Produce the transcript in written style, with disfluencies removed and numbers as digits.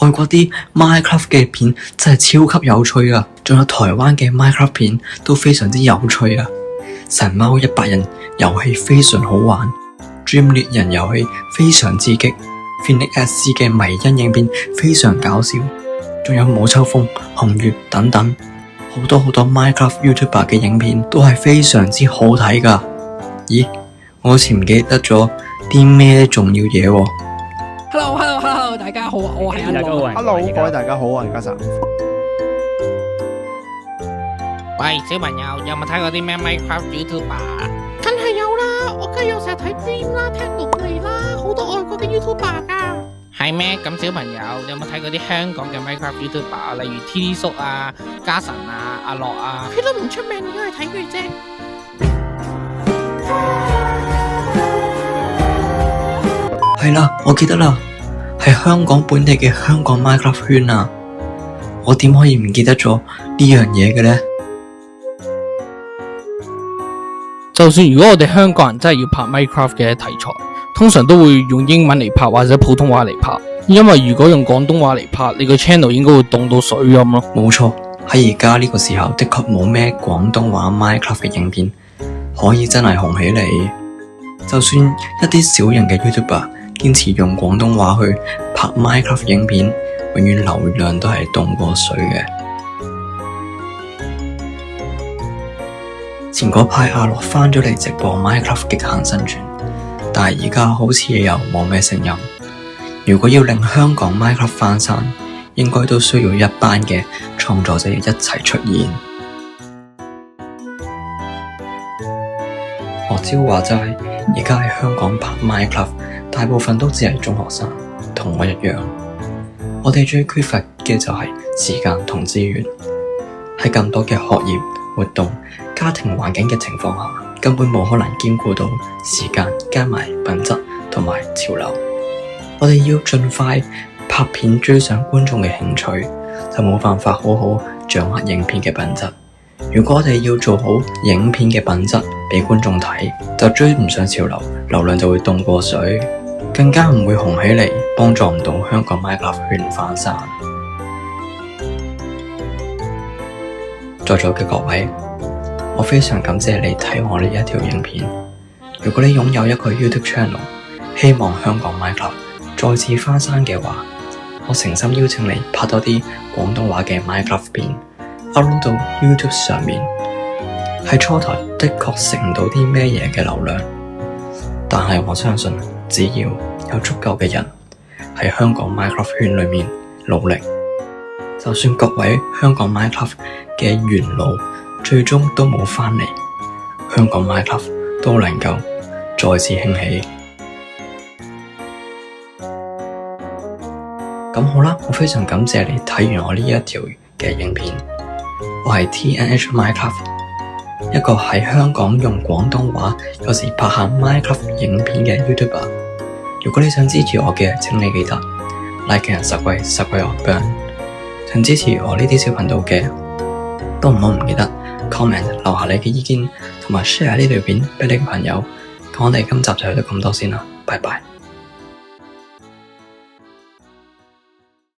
外國啲 Minecraft 嘅片真係超級有趣啊！仲有台灣嘅 Minecraft 片都非常之有趣啊！神貓100人遊戲非常好玩 ，Dream 獵人遊戲非常刺激 ，Phoenix SC 嘅迷因影片非常搞笑，仲有武秋風、紅月等等，好多 Minecraft YouTuber 嘅影片都係非常之好睇噶。咦，我好似唔記得咗啲咩重要嘢喎。Hello， 大家好啊，我係阿樂。Hello， 各位大家好，我係家神。喂，小朋友有冇睇過啲咩 Minecraft YouTuber？ 梗係有啦，我梗係有成日睇 Dream 啦、Techno 啦，好多外國嘅 YouTuber 噶。係咩？咁小朋友有冇睇過啲香港嘅 Minecraft YouTuber？ 例如 TD 叔啊、家神啊、阿樂啊？佢都唔出名，我係睇佢啫。係啦，我記得啦，係香港本地嘅香港 Minecraft 圈啊！我點可以唔記得咗呢樣嘢嘅呢？就算如果我哋香港人真係要拍 Minecraft 嘅題材，通常都會用英文嚟拍或者普通話嚟拍，因為如果用廣東話嚟拍，你個 channel 應該會凍到水咁咯。冇錯，喺而家呢個時候，的確冇咩廣東話 Minecraft 嘅影片可以真係紅起嚟。就算一啲小型嘅 YouTuber 堅持用廣東話去拍 Minecraft 影片，永遠流量都係凍過水嘅。前嗰排阿樂返咗嚟直播 Minecraft 極限生存，但係而家好似又冇咩聲音。如果要令香港 Minecraft 翻生，應該都需要一班嘅創作者一齊出現。學招話齋，而家喺香港拍 Minecraft， 大部分都只係中學生，同我一樣。我哋最缺乏嘅就係時間同資源。喺咁多嘅學業活動、家庭環境嘅情況下，根本冇可能兼顧到時間加埋品質同埋潮流。我哋要盡快拍片追上觀眾嘅興趣，就冇辦法好好掌握影片嘅品質。如果我哋要做好影片嘅品質俾觀眾睇，就追唔上潮流，流量就會凍過水，更加唔會紅起嚟，幫助唔到香港 Minecraft 圈翻生。在座嘅各位，我非常感謝你睇我呢一條影片。如果你擁有一個 YouTube channel， 希望香港 Minecraft 再次翻生嘅話，我誠心邀請你拍多啲廣東話嘅 Minecraft 片 upload 到 YouTube 上面。喺初台的確食唔到啲咩嘢嘅流量，但係我相信只要有足夠嘅人喺香港 Minecraft 圈裏面努力，就算各位香港 Minecraft 嘅元老最終都冇返嚟，香港 Minecraft 都能夠再次興起。咁好啦，我非常感謝你睇完我呢一條嘅影片。我係 TNH Minecraft， 一個喺香港用廣東話有時拍下 Minecraft 影片嘅 YouTuber。如果你想支持我嘅，請你記得 like and subscribe 我 burn。想支持我呢啲小頻道嘅，都唔好唔記得 comment 留下你嘅意見，同埋 share 呢條片俾你嘅朋友。咁我哋今集就去到咁多先啦，拜拜。